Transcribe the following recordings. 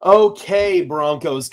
Okay, Broncos.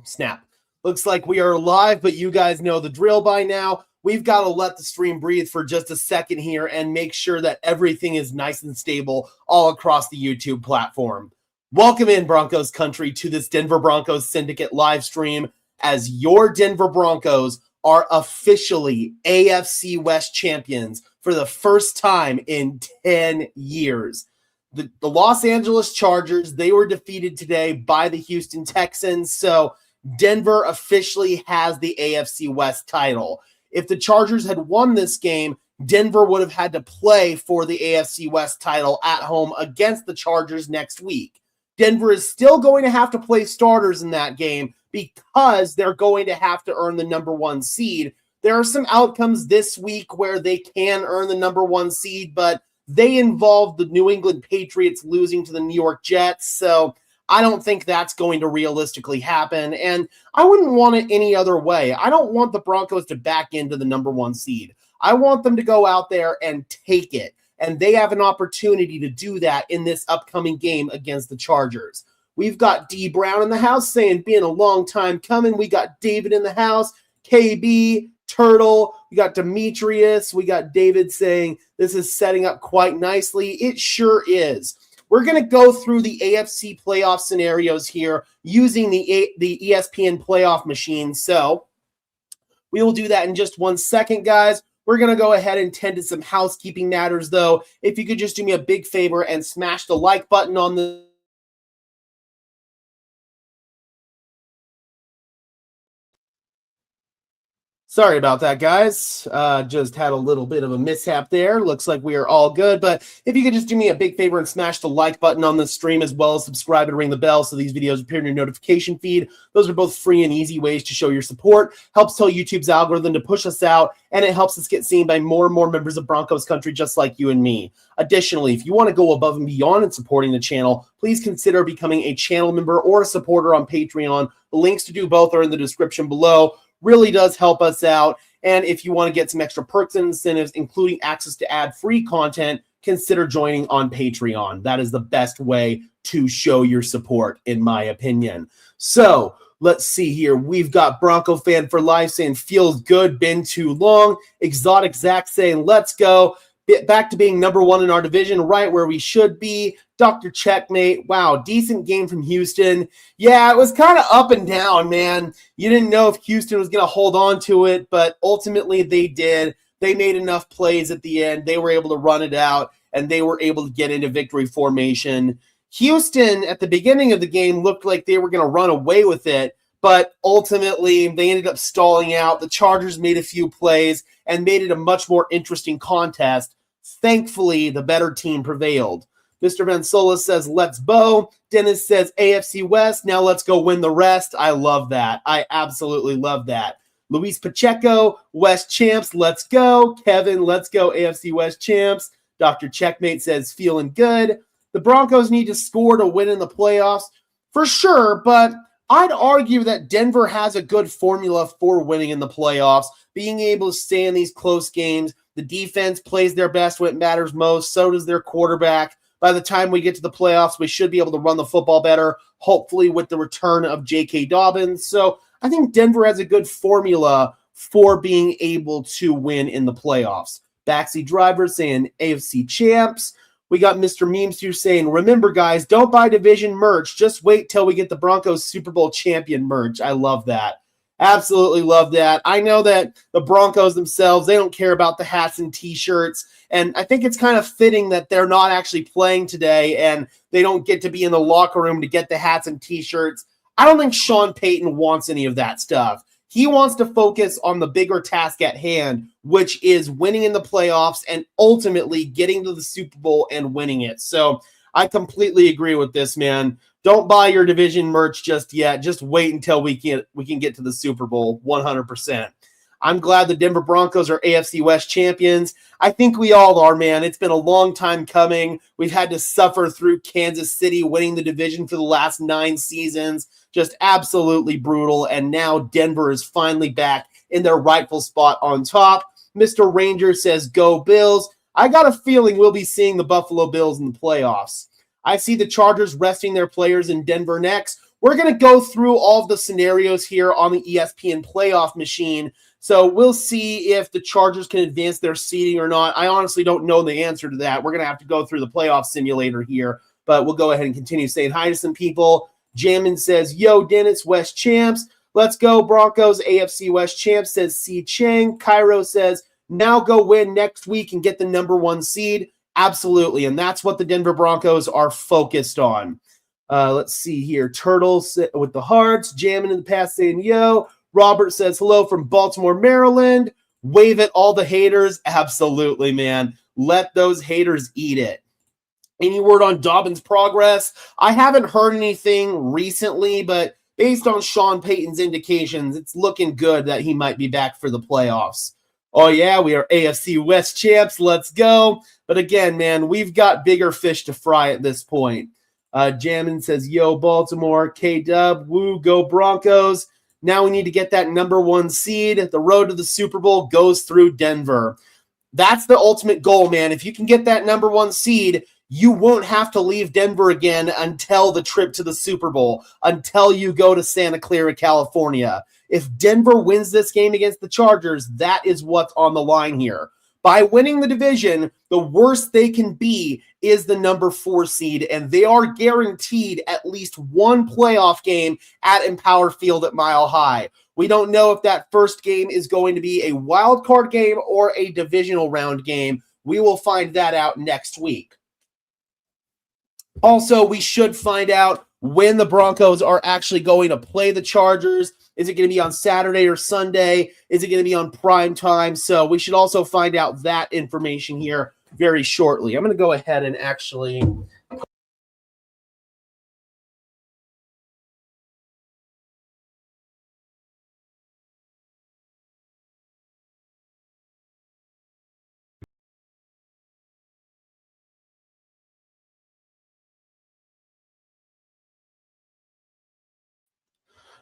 Snap. Looks like we are live, but you guys know the drill by now. We've got to let the stream breathe for just a second here and make sure that everything is nice and stable all across the YouTube platform. Welcome in, Broncos country, to this Denver Broncos Syndicate live stream as your Denver Broncos are officially AFC West champions for the first time in 10 years. The Los Angeles Chargers, they were defeated today by the Houston Texans, so Denver officially has the AFC West title. If the Chargers had won this game, Denver would have had to play for the AFC West title at home against the Chargers next week. Denver is still going to have to play starters in that game because they're going to have to earn the number one seed. There are some outcomes this week where they can earn the number one seed, but they involve the New England Patriots losing to the New York Jets, so I don't think that's going to realistically happen, and I wouldn't want it any other way. I don't want the Broncos to back into the number one seed. I want them to go out there and take it, and they have an opportunity to do that in this upcoming game against the Chargers. We've got D. Brown in the house saying, been a long time coming. We got David in the house, KB, Turtle, we got Demetrius, we got David saying this is setting up quite nicely. It sure is. We're going to go through the AFC playoff scenarios here using the ESPN playoff machine. So we will do that in just 1 second, guys. We're going to go ahead and tend to some housekeeping matters, though. If you could just do me a big favor and smash the like button on the Sorry about that, guys. Just had a little bit of a mishap there. Looks like we are all good. But if you could just do me a big favor and smash the like button on the stream, as well as subscribe and ring the bell so these videos appear in your notification feed. Those are both free and easy ways to show your support. Helps tell YouTube's algorithm to push us out, and it helps us get seen by more and more members of Broncos country just like you and me. Additionally, if you want to go above and beyond in supporting the channel, please consider becoming a channel member or a supporter on Patreon. The links to do both are in the description below. Really does help us out. And if you want to get some extra perks and incentives, including access to ad-free content, consider joining on Patreon. That is the best way to show your support, in my opinion. So let's see here. We've got Bronco Fan for Life saying, feels good, been too long. Exotic Zach saying, let's go. Back to being number one in our division, right where we should be. Dr. Checkmate, wow, decent game from Houston. Yeah, it was kind of up and down, man. You didn't know if Houston was going to hold on to it, but ultimately they did. They made enough plays at the end. They were able to run it out, and they were able to get into victory formation. Houston, at the beginning of the game, looked like they were going to run away with it, but ultimately they ended up stalling out. The Chargers made a few plays and made it a much more interesting contest. Thankfully, the better team prevailed. Mr. Vansola says, let's bow. Dennis says, AFC West. Now let's go win the rest. I love that. I absolutely love that. Luis Pacheco, West champs. Let's go. Kevin, let's go. AFC West champs. Dr. Checkmate says, feeling good. The Broncos need to score to win in the playoffs. For sure, but I'd argue that Denver has a good formula for winning in the playoffs, being able to stay in these close games. The defense plays their best when it matters most. So does their quarterback. By the time we get to the playoffs, we should be able to run the football better, hopefully with the return of J.K. Dobbins. So I think Denver has a good formula for being able to win in the playoffs. Backseat Driver saying AFC champs. We got Mr. Memes here saying, remember, guys, don't buy division merch. Just wait till we get the Broncos Super Bowl champion merch. I love that. Absolutely love that. I know that the Broncos themselves, they don't care about the hats and T-shirts, and I think it's kind of fitting that they're not actually playing today and they don't get to be in the locker room to get the hats and T-shirts. I don't think Sean Payton wants any of that stuff. He wants to focus on the bigger task at hand, which is winning in the playoffs and ultimately getting to the Super Bowl and winning it. So I completely agree with this, man. Don't buy your division merch just yet. Just wait until we can get to the Super Bowl 100%. I'm glad the Denver Broncos are AFC West champions. I think we all are, man. It's been a long time coming. We've had to suffer through Kansas City winning the division for the last 9 seasons. Just absolutely brutal. And now Denver is finally back in their rightful spot on top. Mr. Ranger says, go Bills. I got a feeling we'll be seeing the Buffalo Bills in the playoffs. I see the Chargers resting their players in Denver next. We're going to go through all of the scenarios here on the ESPN playoff machine. So we'll see if the Chargers can advance their seeding or not. I honestly don't know the answer to that. We're going to have to go through the playoff simulator here, but we'll go ahead and continue saying hi to some people. Jammin says, yo, Dennis, West champs. Let's go, Broncos AFC West champs, says C. Chang. Cairo says, now go win next week and get the number 1 seed. Absolutely, and that's what the Denver Broncos are focused on. Let's see here. Turtles with the hearts. Jamming in the past saying, yo. Robert says, hello from Baltimore, Maryland. Wave at all the haters. Absolutely, man. Let those haters eat it. Any word on Dobbins' progress? I haven't heard anything recently, but based on Sean Payton's indications, it's looking good that he might be back for the playoffs. Oh, yeah, we are AFC West champs. Let's go. But again, man, we've got bigger fish to fry at this point. Jammin says, yo, Baltimore, K-Dub, woo, go Broncos. Now we need to get that number 1 seed. The road to the Super Bowl goes through Denver. That's the ultimate goal, man. If you can get that number 1 seed, you won't have to leave Denver again until the trip to the Super Bowl, until you go to Santa Clara, California. If Denver wins this game against the Chargers, that is what's on the line here. By winning the division, the worst they can be is the number 4 seed, and they are guaranteed at least one playoff game at Empower Field at Mile High. We don't know if that first game is going to be a wild card game or a divisional round game. We will find that out next week. Also, we should find out when the Broncos are actually going to play the Chargers. Is it going to be on Saturday or Sunday? Is it going to be on prime time? So we should also find out that information here very shortly. I'm going to go ahead and actually...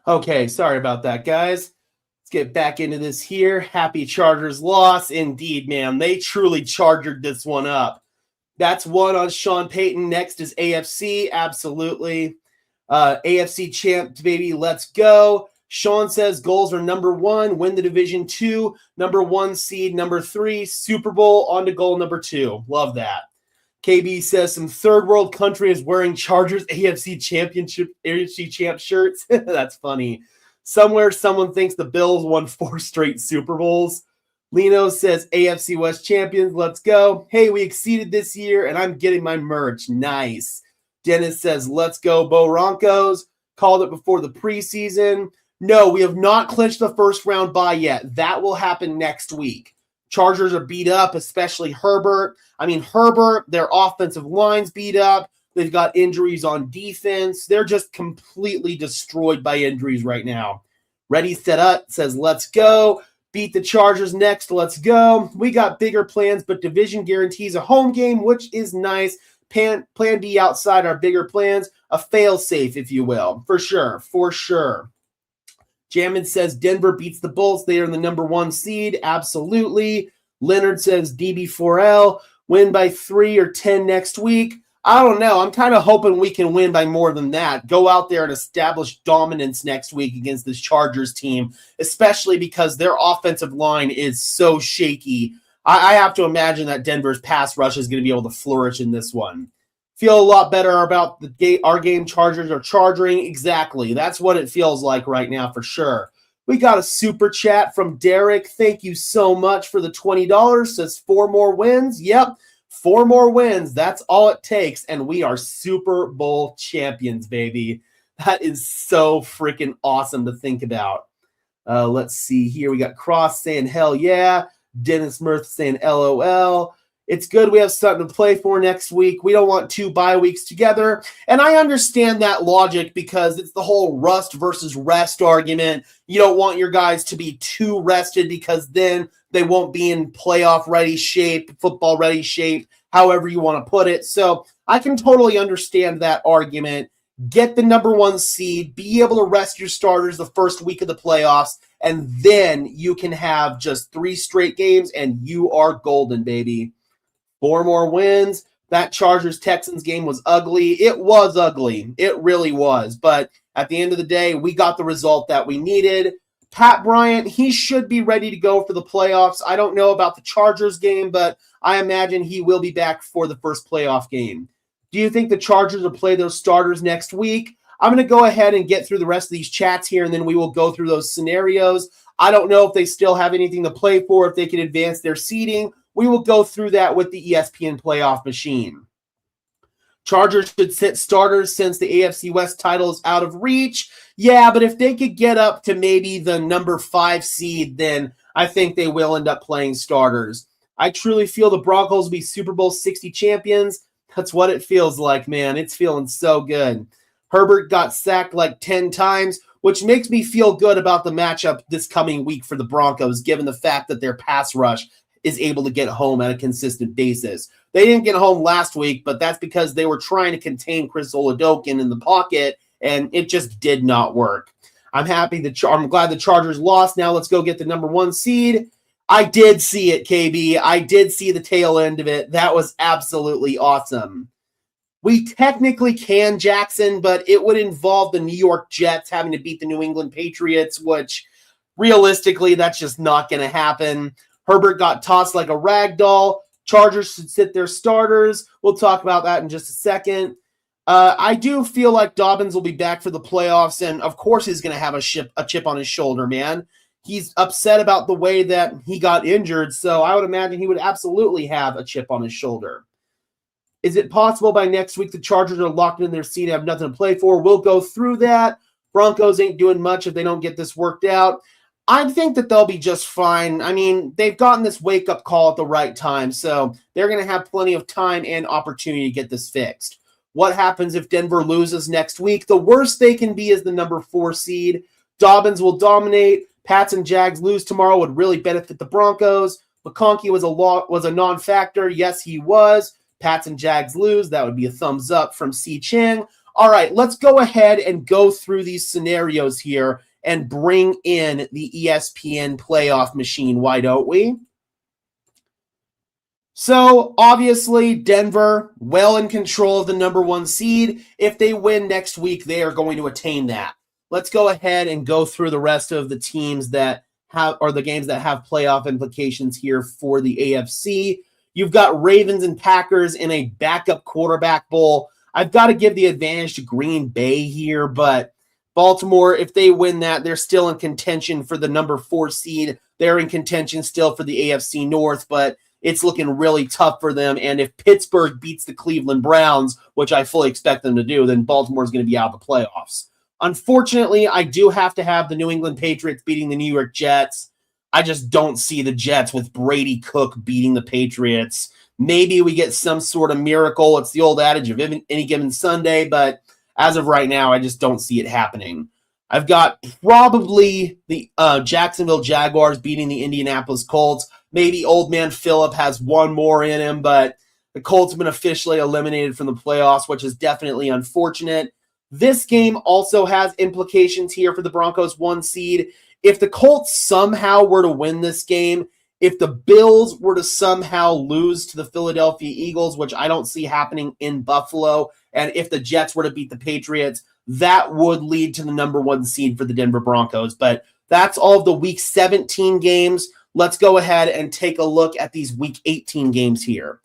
Okay, sorry about that, guys. Let's get back into this here. Happy Chargers loss. Indeed, man. They truly chargered this one up. That's one on Sean Payton. Next is AFC. Absolutely. AFC champ, baby. Let's go. Sean says goals are number 1, win the division. 2, number 1 seed. Number 3, Super Bowl. On to goal number 2. Love that. KB says some third world country is wearing Chargers AFC champ shirts. That's funny. Somewhere someone thinks the Bills won 4 straight Super Bowls. Lino says AFC West champions. Let's go. Hey, we exceeded this year, and I'm getting my merch. Nice. Dennis says, let's go, Broncos. Called it before the preseason. No, we have not clinched the first round bye yet. That will happen next week. Chargers are beat up, especially Herbert. Herbert, their offensive line's beat up. They've got injuries on defense. They're just completely destroyed by injuries right now. Ready, set up, says, let's go. Beat the Chargers next, let's go. We got bigger plans, but division guarantees a home game, which is nice. Plan B outside our bigger plans. A fail-safe, if you will. For sure. Jammin says Denver beats the Bolts. They are the number 1 seed. Absolutely. Leonard says DB4L. Win by 3 or 10 next week. I don't know. I'm kind of hoping we can win by more than that. Go out there and establish dominance next week against this Chargers team, especially because their offensive line is so shaky. I have to imagine that Denver's pass rush is going to be able to flourish in this one. Feel a lot better about our game. Chargers are charging. Exactly. That's what it feels like right now for sure. We got a super chat from Derek. Thank you so much for the $20. Says 4 more wins. Yep. 4 more wins. That's all it takes. And we are Super Bowl champions, baby. That is so freaking awesome to think about. Let's see here. We got Cross saying, hell yeah. Dennis Mirth saying, LOL. It's good we have something to play for next week. We don't want 2 bye weeks together. And I understand that logic because it's the whole rust versus rest argument. You don't want your guys to be too rested because then they won't be in playoff ready shape, football ready shape, however you want to put it. So I can totally understand that argument. Get the number 1 seed, be able to rest your starters the first week of the playoffs, and then you can have just 3 straight games and you are golden, baby. 4 more wins. That Chargers-Texans game was ugly. It was ugly. It really was. But at the end of the day, we got the result that we needed. Pat Bryant, he should be ready to go for the playoffs. I don't know about the Chargers game, but I imagine he will be back for the first playoff game. Do you think the Chargers will play those starters next week? I'm going to go ahead and get through the rest of these chats here, and then we will go through those scenarios. I don't know if they still have anything to play for, if they can advance their seeding. We will go through that with the ESPN playoff machine. Chargers should sit starters since the AFC West title is out of reach. Yeah, but if they could get up to maybe the number 5 seed, then I think they will end up playing starters. I truly feel the Broncos will be Super Bowl 60 champions. That's what it feels like, man. It's feeling so good. Herbert got sacked like 10 times, which makes me feel good about the matchup this coming week for the Broncos, given the fact that their pass rush is able to get home on a consistent basis. They didn't get home last week, but that's because they were trying to contain Chris Oladokun in the pocket, and it just did not work. I'm glad the Chargers lost. Now let's go get the number 1 seed. I did see it, KB. I did see the tail end of it. That was absolutely awesome. We technically can, Jackson, but it would involve the New York Jets having to beat the New England Patriots, which realistically, that's just not going to happen. Herbert got tossed like a rag doll. Chargers should sit their starters. We'll talk about that in just a second. I do feel like Dobbins will be back for the playoffs, and of course he's going to have a chip on his shoulder, man. He's upset about the way that he got injured, so I would imagine he would absolutely have a chip on his shoulder. Is it possible by next week the Chargers are locked in their seat and have nothing to play for? We'll go through that. Broncos ain't doing much if they don't get this worked out. I think that they'll be just fine. I mean, they've gotten this wake-up call at the right time, so they're going to have plenty of time and opportunity to get this fixed. What happens if Denver loses next week? The worst they can be is the number 4 seed. Dobbins will dominate. Pats and Jags lose tomorrow would really benefit the Broncos. McConkey was a non-factor. Yes, he was. Pats and Jags lose. That would be a thumbs up from C. Ching. All right, let's go ahead and go through these scenarios here and bring in the ESPN playoff machine. Why don't we? So, obviously, Denver, well in control of the number 1 seed. If they win next week, they are going to attain that. Let's go ahead and go through the rest of the teams that have, or the games that have playoff implications here for the AFC. You've got Ravens and Packers in a backup quarterback bowl. I've got to give the advantage to Green Bay here, but Baltimore, if they win that, they're still in contention for the number 4 seed. They're in contention still for the AFC North, but it's looking really tough for them. And if Pittsburgh beats the Cleveland Browns, which I fully expect them to do, then Baltimore is going to be out of the playoffs. Unfortunately, I do have to have the New England Patriots beating the New York Jets. I just don't see the Jets with Brady Cook beating the Patriots. Maybe we get some sort of miracle. It's the old adage of any given Sunday, but as of right now, I just don't see it happening. I've got probably the Jacksonville Jaguars beating the Indianapolis Colts. Maybe old man Phillip has one more in him, but the Colts have been officially eliminated from the playoffs, which is definitely unfortunate. This game also has implications here for the Broncos 1 seed. If the Colts somehow were to win this game, if the Bills were to somehow lose to the Philadelphia Eagles, which I don't see happening in Buffalo, and if the Jets were to beat the Patriots, that would lead to the number 1 seed for the Denver Broncos. But that's all of the Week 17 games. Let's go ahead and take a look at these Week 18 games here.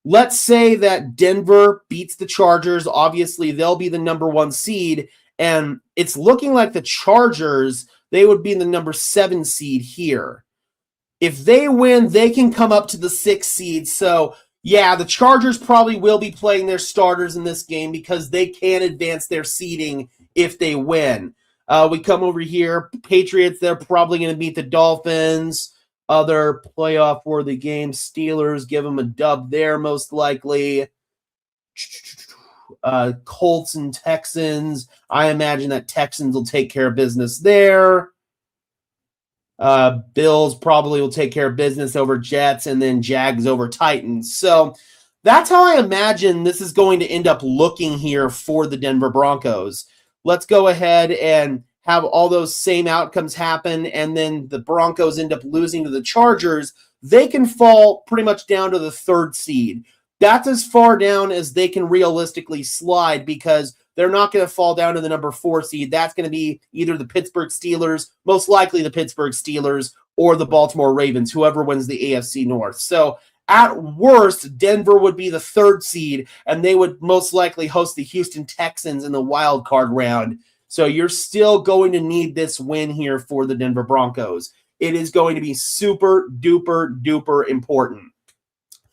Let's say that Denver beats the Chargers. Obviously, they'll be the number 1 seed, and it's looking like the Chargers, they would be the number 7 seed here. If they win, they can come up to the 6th seed. So, yeah, the Chargers probably will be playing their starters in this game because they can advance their seeding if they win. We come over here. Patriots, they're probably going to beat the Dolphins. Other playoff-worthy games, Steelers, give them a dub there most likely. Colts and Texans, I imagine that Texans will take care of business there. Bills probably will take care of business over Jets, and then Jags over Titans. So that's how I imagine this is going to end up looking here for the Denver Broncos. Let's go ahead and have all those same outcomes happen, and then the Broncos end up losing to the Chargers. They can fall pretty much down to the 3rd seed. That's as far down as they can realistically slide because they're not going to fall down to the number 4 seed. That's going to be either the Pittsburgh Steelers, most likely the Pittsburgh Steelers, or the Baltimore Ravens, whoever wins the AFC North. So at worst, Denver would be the 3rd seed, and they would most likely host the Houston Texans in the wild card round. So you're still going to need this win here for the Denver Broncos. It is going to be super duper duper important.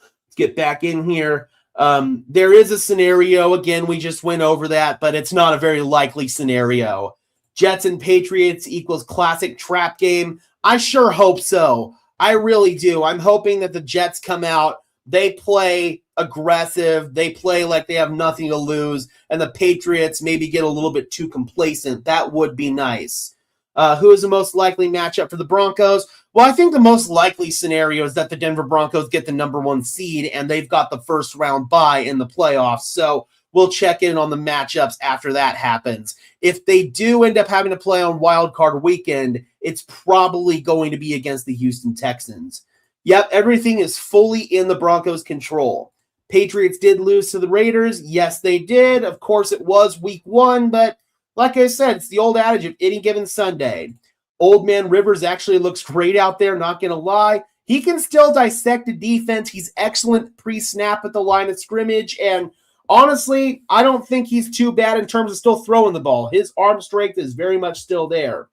Let's get back in here. There is a scenario. Again, we just went over that, but it's not a very likely scenario. Jets and Patriots equals classic trap game. I sure hope so. I really do. I'm hoping that the Jets come out, they play aggressive, they play like they have nothing to lose, and the Patriots maybe get a little bit too complacent. That would be nice. Who is the most likely matchup for the Broncos? Well, I think the most likely scenario is that the Denver Broncos get the number 1 seed, and they've got the first round bye in the playoffs. So we'll check in on the matchups after that happens. If they do end up having to play on Wild Card Weekend, it's probably going to be against the Houston Texans. Yep, everything is fully in the Broncos' control. Patriots did lose to the Raiders. Yes, they did. Of course, it was week 1, but like I said, it's the old adage of any given Sunday. Old man Rivers actually looks great out there, not going to lie. He can still dissect a defense. He's excellent pre-snap at the line of scrimmage, and honestly, I don't think he's too bad in terms of still throwing the ball. His arm strength is very much still there.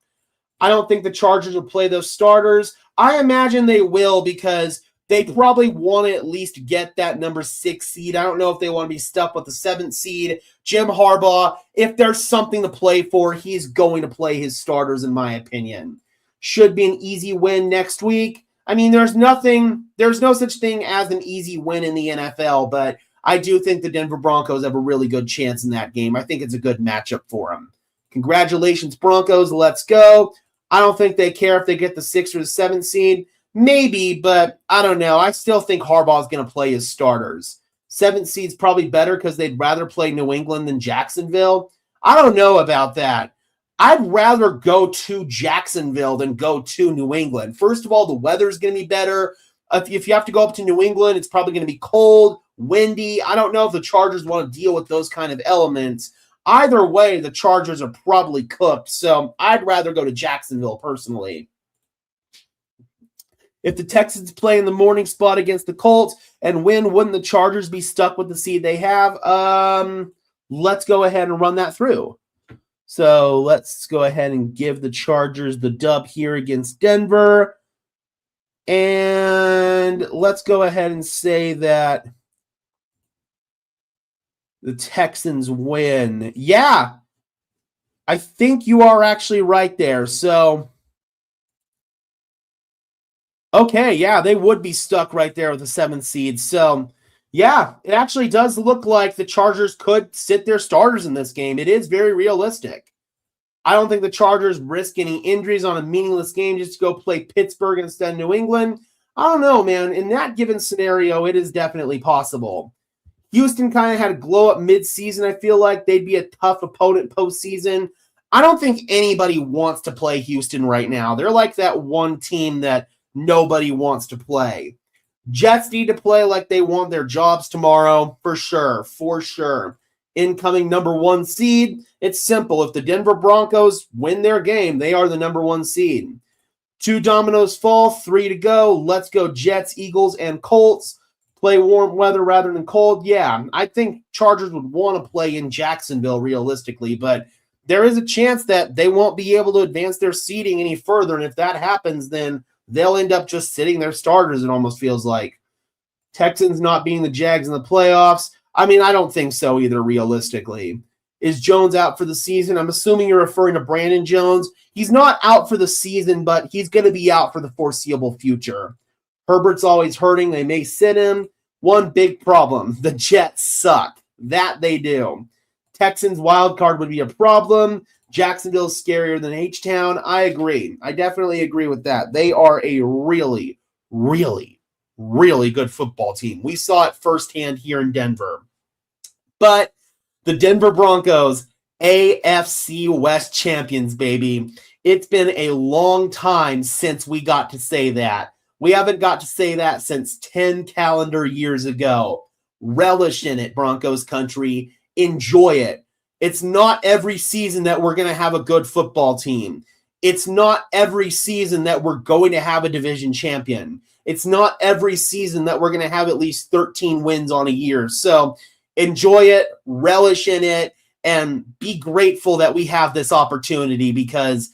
I don't think the Chargers will play those starters. I imagine they will because they probably want to at least get that number 6 seed. I don't know if they want to be stuck with the 7th seed. Jim Harbaugh, if there's something to play for, he's going to play his starters, in my opinion. Should be an easy win next week. I mean, there's no such thing as an easy win in the NFL, but I do think the Denver Broncos have a really good chance in that game. I think it's a good matchup for them. Congratulations, Broncos. Let's go. I don't think they care if they get the 6th or the 7th seed. Maybe, but I don't know. I still think Harbaugh is going to play his starters. 7th seed's probably better because they'd rather play New England than Jacksonville. I don't know about that. I'd rather go to Jacksonville than go to New England. First of all, the weather's going to be better. If you have to go up to New England, it's probably going to be cold, windy. I don't know if the Chargers want to deal with those kind of elements. Either way, the Chargers are probably cooked, so I'd rather go to Jacksonville personally. If the Texans play in the morning spot against the Colts and win, wouldn't the Chargers be stuck with the seed they have? Let's go ahead and run that through. So let's go ahead and give the Chargers the dub here against Denver. And let's go ahead and say that the Texans win. Yeah, I think you are actually right there. So, okay, yeah, they would be stuck right there with the 7th seed. So, yeah, it actually does look like the Chargers could sit their starters in this game. It is very realistic. I don't think the Chargers risk any injuries on a meaningless game just to go play Pittsburgh instead of New England. I don't know, man. In that given scenario, it is definitely possible. Houston kind of had a glow-up mid-season. I feel like they'd be a tough opponent postseason. I don't think anybody wants to play Houston right now. They're like that one team that nobody wants to play. Jets need to play like they want their jobs tomorrow, for sure, for sure. Incoming number 1 seed, it's simple. If the Denver Broncos win their game, they are the number 1 seed. 2 dominoes fall, 3 to go. Let's go Jets, Eagles, and Colts. Play warm weather rather than cold. Yeah, I think Chargers would want to play in Jacksonville realistically, but there is a chance that they won't be able to advance their seeding any further, and if that happens, then they'll end up just sitting their starters, it almost feels like. Texans not being the Jags in the playoffs. I mean, I don't think so either, realistically. Is Jones out for the season? I'm assuming you're referring to Brandon Jones. He's not out for the season, but he's going to be out for the foreseeable future. Herbert's always hurting. They may sit him. One big problem. The Jets suck. That they do. Texans wild card would be a problem. Jacksonville's scarier than H-Town. I agree. I definitely agree with that. They are a really, really, really good football team. We saw it firsthand here in Denver. But the Denver Broncos, AFC West champions, baby. It's been a long time since we got to say that. We haven't got to say that since 10 calendar years ago. relish in it, Broncos country. Enjoy it. It's not every season that we're going to have a good football team. It's not every season that we're going to have a division champion. It's not every season that we're going to have at least 13 wins on a year. So enjoy it, relish in it, and be grateful that we have this opportunity, because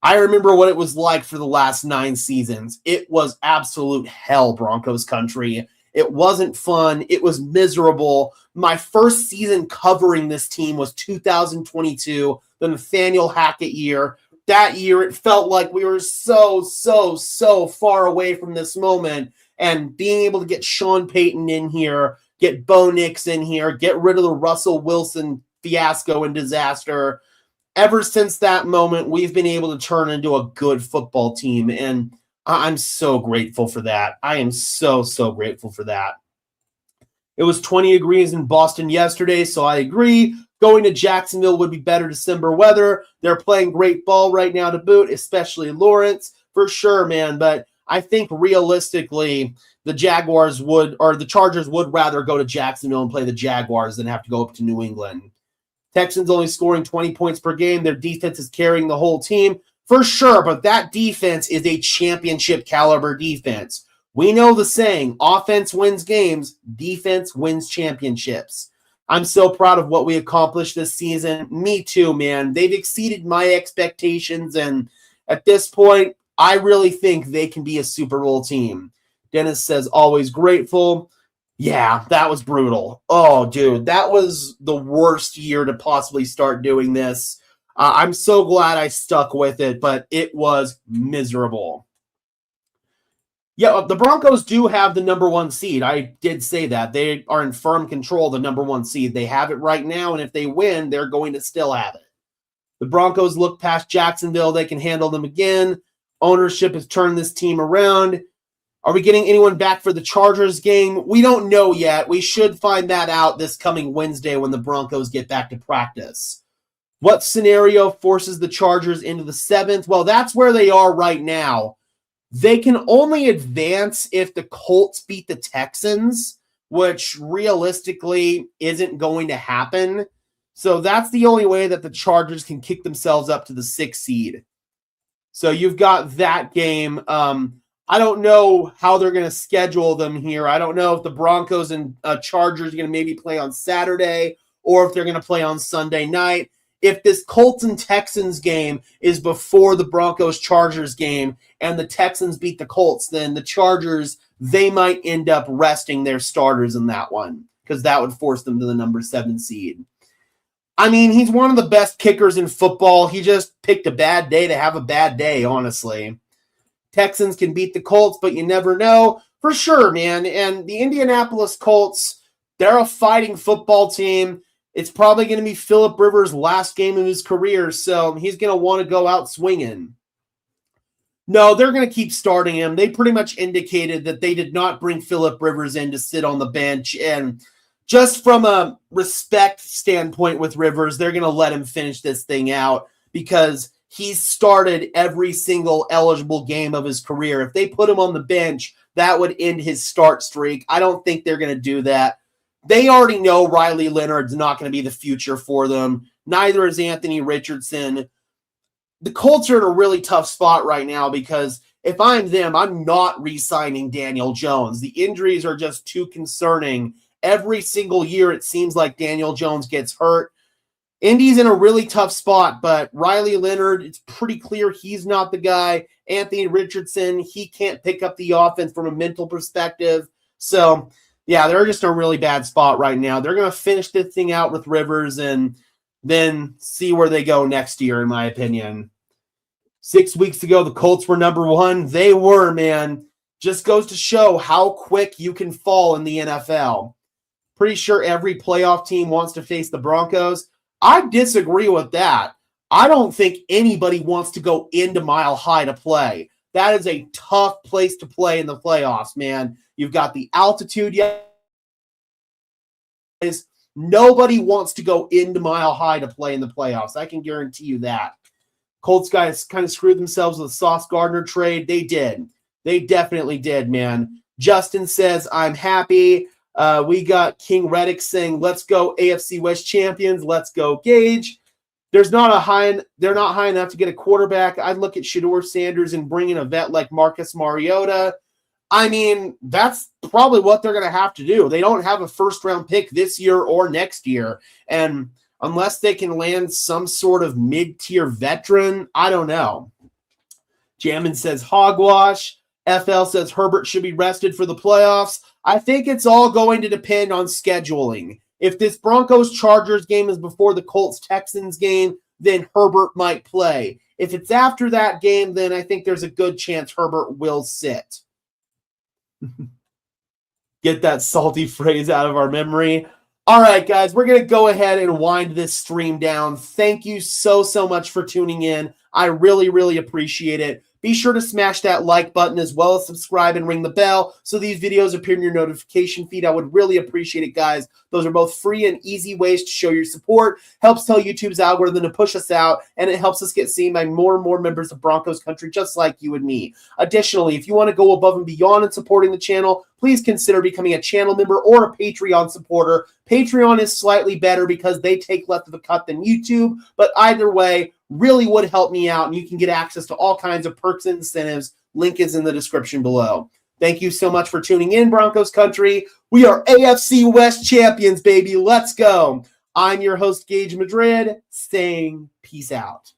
I remember what it was like for the last 9 seasons. It was absolute hell, Broncos country. It wasn't fun. It was miserable. My first season covering this team was 2022, the Nathaniel Hackett year. That year, it felt like we were so far away from this moment. And being able to get Sean Payton in here, get Bo Nix in here, get rid of the Russell Wilson fiasco and disaster. Ever since that moment, we've been able to turn into a good football team. And I'm so grateful for that. I am so grateful for that. It was 20 degrees in Boston yesterday, so I agree. Going to Jacksonville would be better December weather. They're playing great ball right now to boot, especially Lawrence, for sure, man. But I think realistically, the Chargers would rather go to Jacksonville and play the Jaguars than have to go up to New England. Texans only scoring 20 points per game. Their defense is carrying the whole team. For sure, but that defense is a championship caliber defense. We know the saying, offense wins games, defense wins championships. I'm so proud of what we accomplished this season. Me too, man. They've exceeded my expectations, and at this point, I really think they can be a Super Bowl team. Dennis says, always grateful. Yeah, that was brutal. Oh, dude, that was the worst year to possibly start doing this. I'm so glad I stuck with it, but it was miserable. Yeah, the Broncos do have the number 1 seed. I did say that. They are in firm control of the number 1 seed. They have it right now, and if they win, they're going to still have it. The Broncos look past Jacksonville. They can handle them again. Ownership has turned this team around. Are we getting anyone back for the Chargers game? We don't know yet. We should find that out this coming Wednesday when the Broncos get back to practice. What scenario forces the Chargers into the 7th? Well, that's where they are right now. They can only advance if the Colts beat the Texans, which realistically isn't going to happen. So that's the only way that the Chargers can kick themselves up to the 6th seed. So you've got that game. I don't know how they're going to schedule them here. I don't know if the Broncos and Chargers are going to maybe play on Saturday or if they're going to play on Sunday night. If this Colts and Texans game is before the Broncos-Chargers game and the Texans beat the Colts, then the Chargers, they might end up resting their starters in that one because that would force them to the number 7 seed. I mean, he's one of the best kickers in football. He just picked a bad day to have a bad day, honestly. Texans can beat the Colts, but you never know. For sure, man. And the Indianapolis Colts, they're a fighting football team. It's probably going to be Phillip Rivers' last game of his career, so he's going to want to go out swinging. No, they're going to keep starting him. They pretty much indicated that they did not bring Phillip Rivers in to sit on the bench, and just from a respect standpoint with Rivers, they're going to let him finish this thing out because he's started every single eligible game of his career. If they put him on the bench, that would end his start streak. I don't think they're going to do that. They already know Riley Leonard's not going to be the future for them. Neither is Anthony Richardson. The Colts are in a really tough spot right now because if I'm them, I'm not re-signing Daniel Jones. The injuries are just too concerning. Every single year, it seems like Daniel Jones gets hurt. Indy's in a really tough spot, but Riley Leonard, it's pretty clear he's not the guy. Anthony Richardson, he can't pick up the offense from a mental perspective. So, yeah, they're just in a really bad spot right now. They're going to finish this thing out with Rivers and then see where they go next year, in my opinion. 6 weeks ago, the Colts were number 1. They were, man. Just goes to show how quick you can fall in the NFL. Pretty sure every playoff team wants to face the Broncos. I disagree with that. I don't think anybody wants to go into Mile High to play. That is a tough place to play in the playoffs, man. You've got the altitude. Nobody wants to go into Mile High to play in the playoffs. I can guarantee you that. Colts guys kind of screwed themselves with the Sauce Gardner trade. They did. They definitely did, man. Justin says, I'm happy. We got King Reddick saying, let's go AFC West champions. Let's go Gage. They're not high enough to get a quarterback. I'd look at Shedeur Sanders and bring in a vet like Marcus Mariota. I mean, that's probably what they're going to have to do. They don't have a first-round pick this year or next year. And unless they can land some sort of mid-tier veteran, I don't know. Jammin says hogwash. FL says Herbert should be rested for the playoffs. I think it's all going to depend on scheduling. If this Broncos-Chargers game is before the Colts-Texans game, then Herbert might play. If it's after that game, then I think there's a good chance Herbert will sit. Get that salty phrase out of our memory. All right, guys, we're going to go ahead and wind this stream down. Thank you so much for tuning in. I really appreciate it. Be sure to smash that like button as well as subscribe and ring the bell so these videos appear in your notification feed. I would really appreciate it, guys. Those are both free and easy ways to show your support. Helps tell YouTube's algorithm to push us out, and it helps us get seen by more and more members of Broncos country just like you and me. Additionally, if you want to go above and beyond in supporting the channel, please consider becoming a channel member or a Patreon supporter. Patreon is slightly better because they take less of a cut than YouTube, but either way, really would help me out, and you can get access to all kinds of perks and incentives. Link is in the description below. Thank you so much for tuning in, Broncos country. We are AFC West champions, baby. Let's go. I'm your host, Gage Madrid, saying peace out.